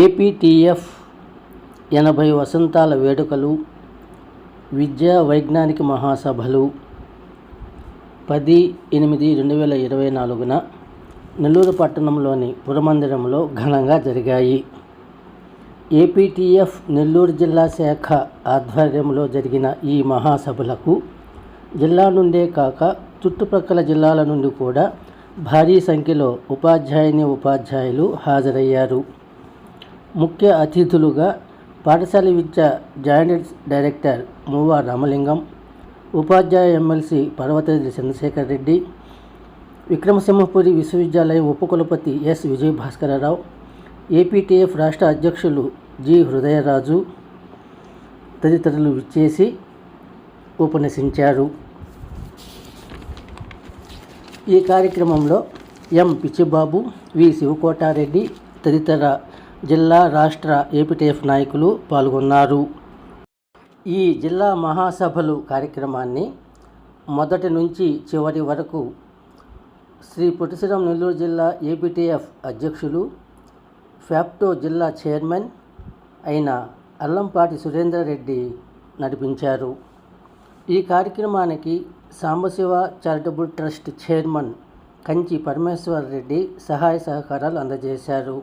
APTF 80 వసంతాల వేడుకలు, విద్యా వైజ్ఞానిక మహాసభలు 10/8/2024న నెల్లూరు పట్టణంలోని పురమందిరంలో ఘనంగా జరిగాయి. ఏపీటీఎఫ్ నెల్లూరు జిల్లా శాఖ ఆధ్వర్యంలో జరిగిన ఈ మహాసభలకు జిల్లా నుండే కాక చుట్టుప్రక్కల జిల్లాల నుండి కూడా భారీ సంఖ్యలో ఉపాధ్యాయులు హాజరయ్యారు. ముఖ్య అతిథులుగా పాఠశాల విద్య జాయింట్ డైరెక్టర్ మువ్వ రామలింగం, ఉపాధ్యాయ ఎమ్మెల్సీ పర్వతరెడ్డి చంద్రశేఖర్ రెడ్డి, విక్రమసింహపురి విశ్వవిద్యాలయం ఉపకులపతి ఎస్ విజయభాస్కరరావు, ఏపీటీఎఫ్ రాష్ట్ర అధ్యక్షులు జి హృదయరాజు తదితరులు విచ్చేసి ఉపన్యసించారు. ఈ కార్యక్రమంలో ఎం పిచ్చిబాబు, వి శివకోటారెడ్డి తదితర జిల్లా రాష్ట్ర ఏపీటీఎఫ్ నాయకులు పాల్గొన్నారు. ఈ జిల్లా మహాసభలు కార్యక్రమాన్ని మొదటి నుంచి చివరి వరకు శ్రీ పొట్టిశ్రీరామ్ నెల్లూరు జిల్లా ఏపీటీఎఫ్ అధ్యక్షులు, ఫ్యాప్టో జిల్లా చైర్మన్ అయిన అల్లంపాటి సురేందర్రెడ్డి నడిపించారు. ఈ కార్యక్రమానికి Sambasiva charitable trust chairman Kanchi Parameshwar Reddy సహాయ సహకారాలు అందజేశారు.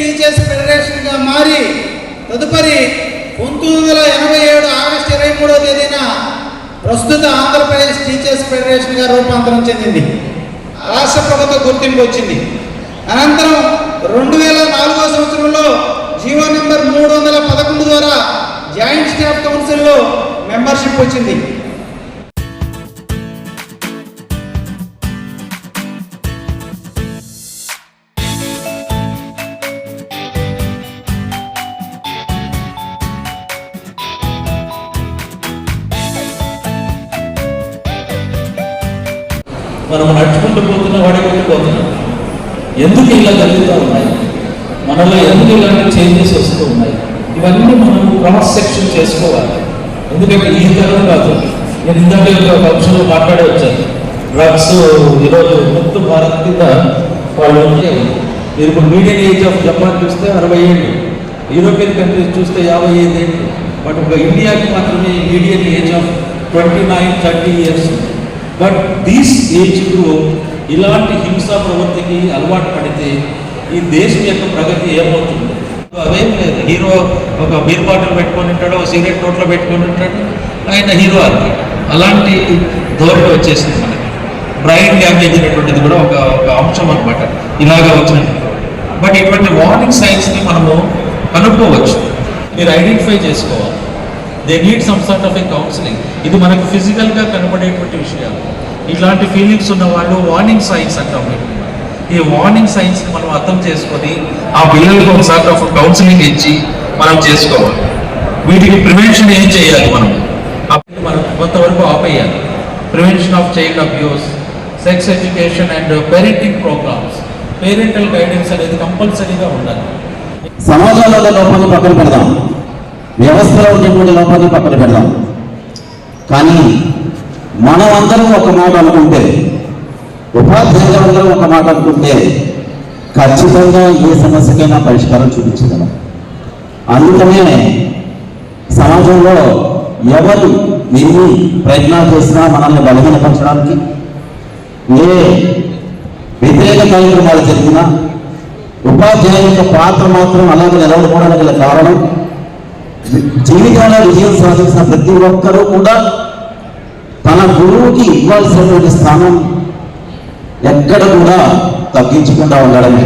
టీచర్స్ ఫెడరేషన్గా మారి తదుపరి 1987 ఆగస్టు 23వ తేదీన ప్రస్తుత ఆంధ్రప్రదేశ్ టీచర్స్ ఫెడరేషన్గా రూపాంతరం చెందింది. రాష్ట్ర ప్రభుత్వ గుర్తింపు వచ్చింది. అనంతరం 2004వ సంవత్సరంలో జీవో నెంబర్ 311 ద్వారా జాయింట్ స్టాఫ్ కౌన్సిల్లో మెంబర్షిప్ వచ్చింది. మనం నడుచుకుంటూ పోతున్న వాడికి పోతున్నాం. ఎందుకు ఇలా జరుగుతూ ఉన్నాయి, మనలో ఎందుకు ఇలాంటి చేంజెస్ వస్తూ ఉన్నాయి, ఇవన్నీ మనం క్రాస్ సెక్షన్ చేసుకోవాలి. ఎందుకంటే ఈ తరం కాదు, నేను ఇందాక ఒక అంశంలో మాట్లాడే వచ్చాను. డ్రగ్స్ ఈరోజు మొత్తం భారత్ కింద వాళ్ళు మీరు ఇప్పుడు మీడియన్ ఏజ్ ఆఫ్ జపాన్ చూస్తే 60 ఏళ్ళు, యూరోపియన్ కంట్రీస్ చూస్తే 55 ఏళ్ళు. బట్ ఒక ఇండియాకి మాత్రమే median age of 29-30 years. But these age group ఇలాంటి హింసా ప్రవృత్తికి అలవాటు పడితే ఈ దేశం యొక్క ప్రగతి ఏమవుతుంది? అవేం లేదు. హీరో ఒక బీర్ బాటిల్ పెట్టుకొని ఉంటాడు, సిగరెట్ నోట్లో పెట్టుకొని ఉంటాడు, ఆయన హీరో అది. అలాంటి ధోరణి వచ్చేసింది మనకి. బ్రెయిన్ డ్యామేజ్ అనేటువంటిది కూడా ఒక అంశం అనమాట ఇలాగా వచ్చినట్టు. బట్ ఇటువంటి వార్నింగ్ సైన్స్ని మనము కనుక్కోవచ్చు, మీరు ఐడెంటిఫై చేసుకోవాలి. They need some sort of A counselling. ఇది మనకు ఫిజికల్గా కనబడేటువంటి విషయాలు. ఇలాంటి ఫీలింగ్స్ ఉన్న వాళ్ళు వార్నింగ్ సైన్స్ అంటాం. ఈ వార్నింగ్ సైన్స్ని మనం అర్థం చేసుకొని ఆ పిల్లలకు ఒక సార్ట్ ఆఫ్ కౌన్సిలింగ్ ఇచ్చి మనం చేసుకోవాలి. వీటికి ప్రివెన్షన్ ఏం చేయాలి, మనం కొంతవరకు ఆపేయాలి. Prevention of child abuse, sex education and parenting programs, parental guidance అనేది కంపల్సరీగా ఉండాలి. సమాజంలో లోపాన్ని పక్కన పెడదాం, వ్యవస్థలో ఉన్నటువంటి లోపాన్ని పక్కన పెడదాం. కానీ మనం అందరం ఒక మాట అనుకుంటే, ఉపాధ్యాయులందరూ ఒక మాట అనుకుంటే ఖచ్చితంగా ఏ సమస్యకైనా పరిష్కారం చూపించగలం. అందుకనే సమాజంలో ఎవరు ఎన్ని ప్రయత్నాలు చేసినా మనల్ని బలహీనపరచడానికి, ఏ వ్యతిరేక కార్యక్రమాలు జరిగినా ఉపాధ్యాయుల యొక్క పాత్ర మాత్రం అలాగే నిలబడుకోవడానికి గల కారణం, జీవితంలో విజయం సాధించిన ప్రతి ఒక్కరూ కూడా తన గురువుకి ఇవ్వాల్సినటువంటి స్థానం ఎక్కడ కూడా తగ్గించకుండా ఉండడమే.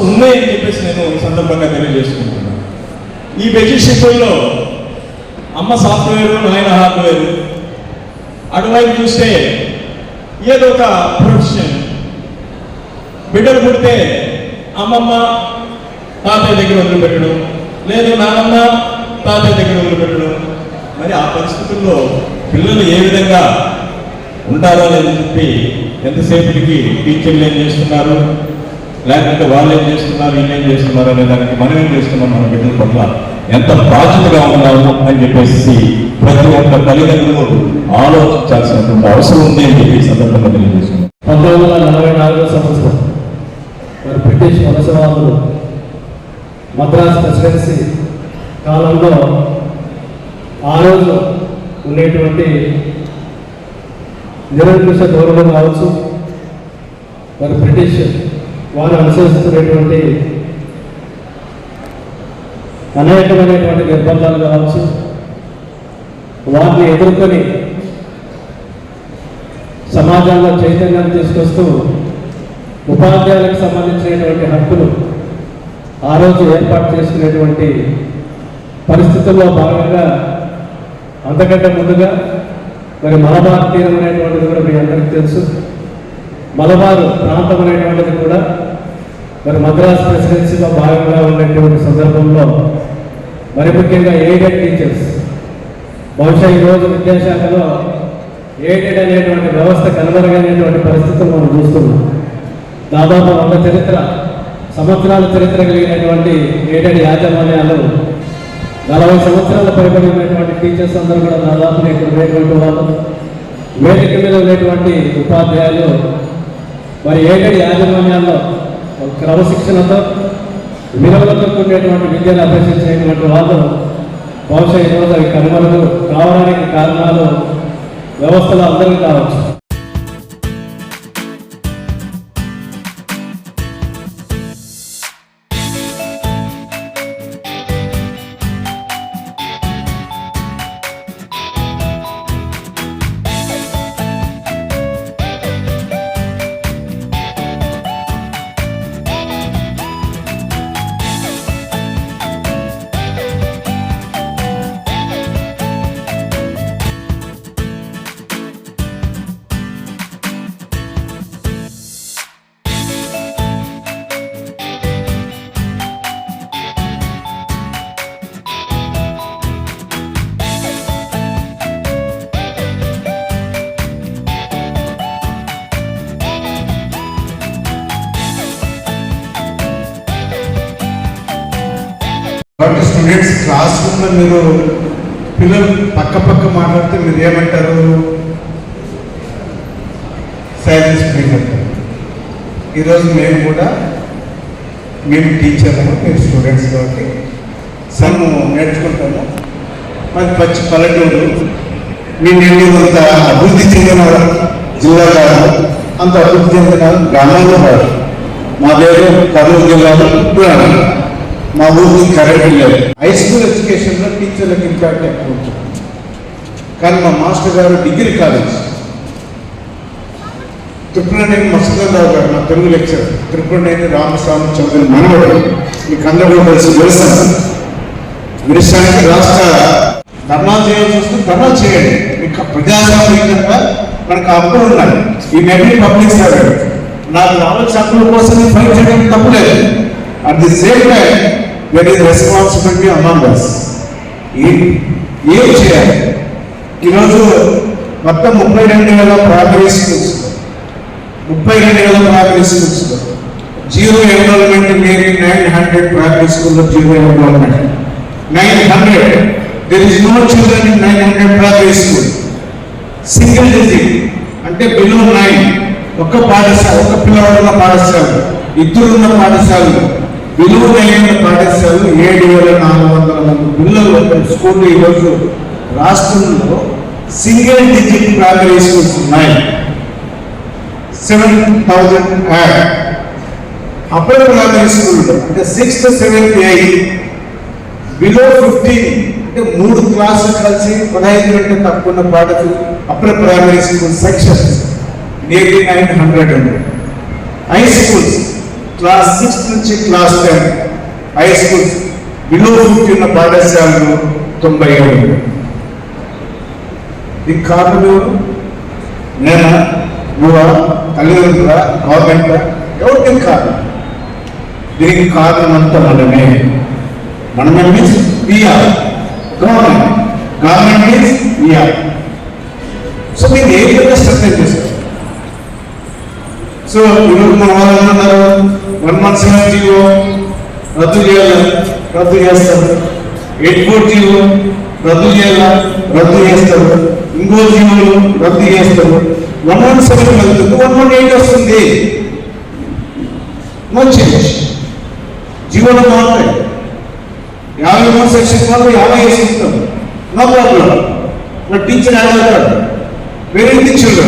ఉన్నాయని చెప్పేసి నేను ఈ సందర్భంగా తెలియజేసుకుంటున్నాను. ఈ బెడ్షీట్ షిప్పుల్లో అమ్మ సాఫ్ట్వేర్, నాయన హార్డ్వేర్. అటువైపు చూస్తే ఏదో ఒక ప్రొఫెషన్ బిడ్డలు పుడితే అమ్మమ్మ తాతయ్య దగ్గర వదిలిపెట్టడం, లేదు నానమ్మ తాతయ్య దగ్గర వదిలిపెట్టడం. మరి ఆ పరిస్థితుల్లో పిల్లలు ఏ విధంగా ఉంటారో లేదని చెప్పి ఎంతసేపటికి టీచర్లు ఏం చేస్తున్నారు, లేకపోతే వాళ్ళు ఏం చేస్తున్నారు, వీళ్ళు ఏం చేస్తున్నారు అనే దానికి మనం ఏం చేస్తున్నాం, మన బిడ్డల పట్ల ఎంత బాధ్యతగా ఉన్నాము అని చెప్పేసి ప్రతి ఒక్క తల్లిదండ్రులు ఆలోచించాల్సినటువంటి అవసరం ఉంది అని చెప్పి సందర్భంగా తెలియజేస్తున్నాం. 1944 సంవత్సరం మరి బ్రిటిష్ వలసవాదులు మద్రాస్ ప్రెసిడెన్సీ కాలంలో ఆ రోజు ఉండేటువంటి నిరంకుశ ధోరణులు కావచ్చు, మరి బ్రిటిష్ వారు అనుసరిస్తున్నటువంటి అనేకమైనటువంటి నిర్బంధాలు కావచ్చు, వాటిని ఎదుర్కొని సమాజంలో చైతన్యాన్ని తీసుకొస్తూ ఉపాధ్యాయులకు సంబంధించినటువంటి హక్కులు ఆ రోజు ఏర్పాటు చేసుకునేటువంటి పరిస్థితుల్లో భాగంగా అంతకంటే ముందుగా మరి మలబార్ తీరం అనేటువంటిది కూడా మీ అందరికీ తెలుసు. మలబార్ ప్రాంతం అనేటువంటిది కూడా మరి మద్రాస్ ప్రెసిడెన్సీలో భాగంగా ఉన్నటువంటి సందర్భంలో మరి ముఖ్యంగా ఎయిడెడ్ టీచర్స్, బహుశా ఈరోజు విద్యాశాఖలో ఎయిడెడ్ అనేటువంటి వ్యవస్థ కనుమరుగైనటువంటి పరిస్థితులు మనం చూస్తున్నాం. దాదాపు 100 సంవత్సరాల చరిత్ర కలిగినటువంటి ఎయిడెడ్ యాజమాన్యాలు 40 సంవత్సరాల పైబడి ఉన్నటువంటి టీచర్స్ అందరూ కూడా దాదాపు ఇక్కడ ఉన్నటువంటి వాళ్ళు, వేదిక మీద ఉన్నటువంటి ఉపాధ్యాయులు మరి ఎయిడెడ్ యాజమాన్యాల్లో క్రమశిక్షణతో విలువలతో కూడినటువంటి విద్యను అభ్యసించేటువంటి వాళ్ళు బహుశా ఈరోజు అవి కనుమరుగు కావడానికి కారణాలు వ్యవస్థలో అందరికీ కావచ్చు. కాబట్టి స్టూడెంట్స్ క్లాస్ రూమ్లో మీరు పిల్లలు పక్క మాట్లాడితే మీరు ఏమంటారు? సైలెన్స్ బ్రేక్ అంటారు. ఈరోజు మేము కూడా మేము టీచర్లు, మీరు స్టూడెంట్స్ కాబట్టి సమ్ నేర్చుకుంటాము. మరి పల్లెటూరు మీ అంత అభివృద్ధి చెందిన జిల్లా కాదు, అంత అభివృద్ధి చెందిన గ్రామాల్లో కాదు. మా పేరు కర్నూలు జిల్లాలో పురాణం, మా ఊరికి కరెంట్ లేదు. హై స్కూల్ ఎడ్యుకేషన్లో టీచర్లకు ఇంపాక్ట్ ఎక్కువ ఉంటుంది. కానీ మా మాస్టర్ గారు డిగ్రీ కాలేజ్ త్రిపురనేని మసూదరావు గారు, మా తెలుగు లెక్చర్, త్రిపురనేని రామస్వామి చౌదరి మనవడు, మీకు అందరూ కలిసి తెలుస్తాను. విదేశానికి రాష్ట్ర ధర్నాలు చేయాల్సి వస్తుంది, ధర్నాలు చేయండి. మీకు ప్రజాస్వామ్యంగా మనకు హక్కులు ఉన్నాయి. ఈ నెట్ పబ్లిక్ సర్వెంట్, నాకు రావాల్సిన హక్కుల కోసం ఫైట్ చేయడం తప్పులేదు. At the same time there is responsibility among us. ఏం చేయాలి? ఈరోజు మొత్తం 32,000 ప్రైమరీ స్కూల్స్, 32,000 ప్రైమరీ స్కూల్స్లో జీరో ఎన్రోల్మెంట్. మేబీ 900 ప్రైమరీ స్కూల్లో zero enrolment. 900. There is no children in 900 primary school. Single digit అంటే బిలో 9. ఒక్క పాఠశాల, ఒక్క పిల్లవాడున్న పాఠశాల, ఇద్దరున్న పాఠశాలలు, బిలో 9 ఉన్న పాఠశాలలు 7,400 మంది పిల్లలు స్కూల్ ఈరోజు రాష్ట్రంలో సింగిల్ డిజిట్ ప్రైమరీ స్కూల్స్ ఉన్నాయి. 7,000 యాడ్. అప్పర్ ప్రైమరీ స్కూల్ అంటే 6th, 7th, 8th బిలో 15 అంటే 3 క్లాసులు కలిసి 15 కంటే తక్కువ ఉన్న పాఠశాల upper primary school section nearly 900 ఉంది. హై స్కూల్స్ క్లాస్ 6 నుంచి క్లాస్ 10 హై స్కూల్స్ బిలో 50 ఉన్న పాఠశాలలు 97. దీనికి కారణం ఎవరు? నేను, నువ్వా, తల్లిదండ్రుల, గవర్నమెంట్? ఎవరికి కారణం? దీనికి కారణం అంతా మనమే. మనమే means we are. Government means we are. So మీరు ఏ విధంగా స్ట్రక్చర్ చేస్తారు? సో ఈరోజు మన వాళ్ళు ఏమన్నారు, 117 రద్దు చేయాలి, రద్దు చేస్తారు. 84 రద్దు చేయాలా, రద్దు చేస్తారు. ఇంకో జీవులు రద్దు చేస్తారు. 117 వెళ్తుంది, 118 వస్తుంది. No change. జీవోలు మారుతాయి. 53 సెక్షన్ వాళ్ళు 50 వేసుకుంటాం. No problem. But teacher add అవుతాడు. వేరే టీచర్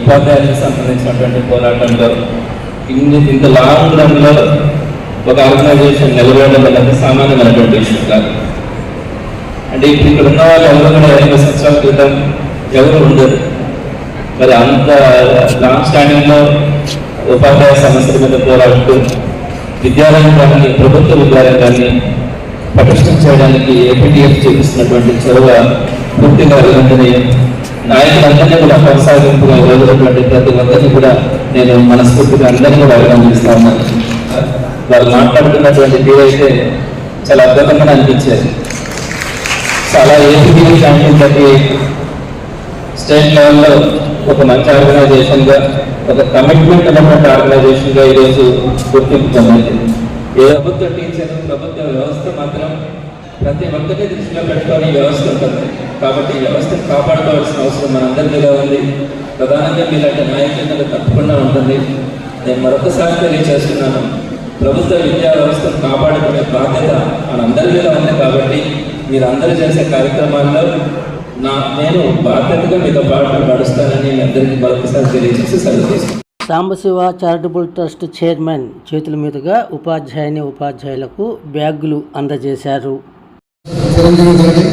ఉపాధ్యాయులకు సంబంధించినటువంటి పోరాటంలో ఇంత లాంగ్ రన్లో ఒక ఆర్గనైజేషన్ నిలబడడం అనేది సామాన్యమైనటువంటి విషయం కాదు. అంటే ఇప్పుడు ఇక్కడ ఉన్న వాళ్ళు ఎవరు కూడా 20 సంవత్సరాల క్రితం ఎవరు ఉండరు. మరి అంత లాంగ్ స్టాండింగ్లో ఉపాధ్యాయ సమస్యల మీద పోరాడుతూ విద్యారంగాన్ని, ప్రభుత్వ విద్యారంగాన్ని పటిష్టం చేయడానికి ఏపీటీఎఫ్ చూపిస్తున్నటువంటి చొరవ పూర్తిగా వెంటనే నాయకులందరినీ కూడా కొనసాగింపుగా రోజులటువంటి ప్రతి ఒక్కరిని కూడా నేను మనస్ఫూర్తిగా అందరినీ కూడా అభినందిస్తా ఉన్నాను. వాళ్ళు మాట్లాడుతున్నటువంటి తీరైతే చాలా అద్భుతంగా అనిపించేది. చాలా ఏపీటీఎఫ్ లాంటి స్టేట్ లెవెల్లో ఒక మంచి ఆర్గనైజేషన్గా, ఒక కమిట్మెంట్ ఉన్నటువంటి ఆర్గనైజేషన్గా ఈరోజు గుర్తింపు పొందింది. ఏ ప్రభుత్వ టీచర్, ప్రభుత్వ వ్యవస్థ మాత్రం ప్రతి ఒక్కరిని దృష్టిలో పెట్టుకొని వ్యవస్థ ఉంటుంది. కాబట్టి ఈ వ్యవస్థను కాపాడుకోవాల్సిన అవసరం మనందరిగా ఉంది. ప్రధానంగా మీలాంటి నాయకులు తప్పకుండా ఉంటుంది. నేను మరొకసారి తెలియజేస్తున్నాను, ప్రభుత్వ విద్యా వ్యవస్థను కాపాడుకునే బాధ్యత మనందరి మీద ఉంది. కాబట్టి మీరందరూ చేసే కార్యక్రమాల్లో నేను బాధ్యతగా మీతో పాటు నడుస్తానని మీ అందరికీ మరొకసారి తెలియజేసి సెలవు తీసుకుంటాను. సాంబశివ చారిటబుల్ ట్రస్ట్ చైర్మన్ చేతుల మీదుగా ఉపాధ్యాయులకు బ్యాగులు అందజేశారు. చిరంజీవి గారికి,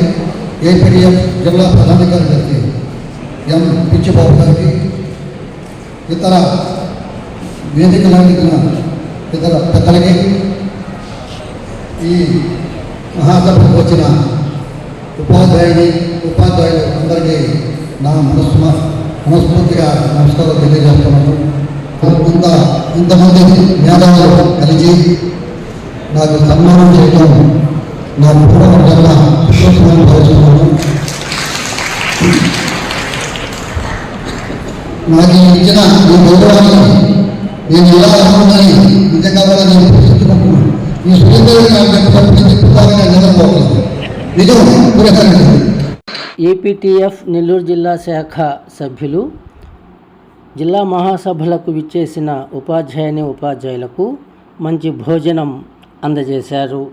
ఏపీటీఎఫ్ జిల్లా ప్రధానాధికారి గారికి, ఎం పిచ్చిబాబు గారికి, ఇతర వేదికలందుకున్న ఇతర పెద్దలకి, ఈ మహాసభకు వచ్చిన ఉపాధ్యాయులు అందరికీ నా మనస్ఫూర్తిగా నమస్కారం తెలియజేస్తున్నాను. ఇంతమంది మేధావులు కలిసి నాకు సన్మానం చేయడం నా పూర్వజన్మ విశ్వాసాన్ని భావిస్తున్నాను. నాకు ఇచ్చిన ఈ గౌరవాన్ని నేను ఎలా అవుతుందని నిజంగా కూడా నేను ప్రశ్నించుకుంటున్నాను. ఈ సురేంద్ర నిజంపోతుంది నిజం పురస్కరించింది. ఏపీటీఎఫ్ నెల్లూరు జిల్లా శాఖ సభ్యులు జిల్లా మహాసభలకు విచ్చేసిన ఉపాధ్యాయులకు మంచి భోజనం అందజేశారు.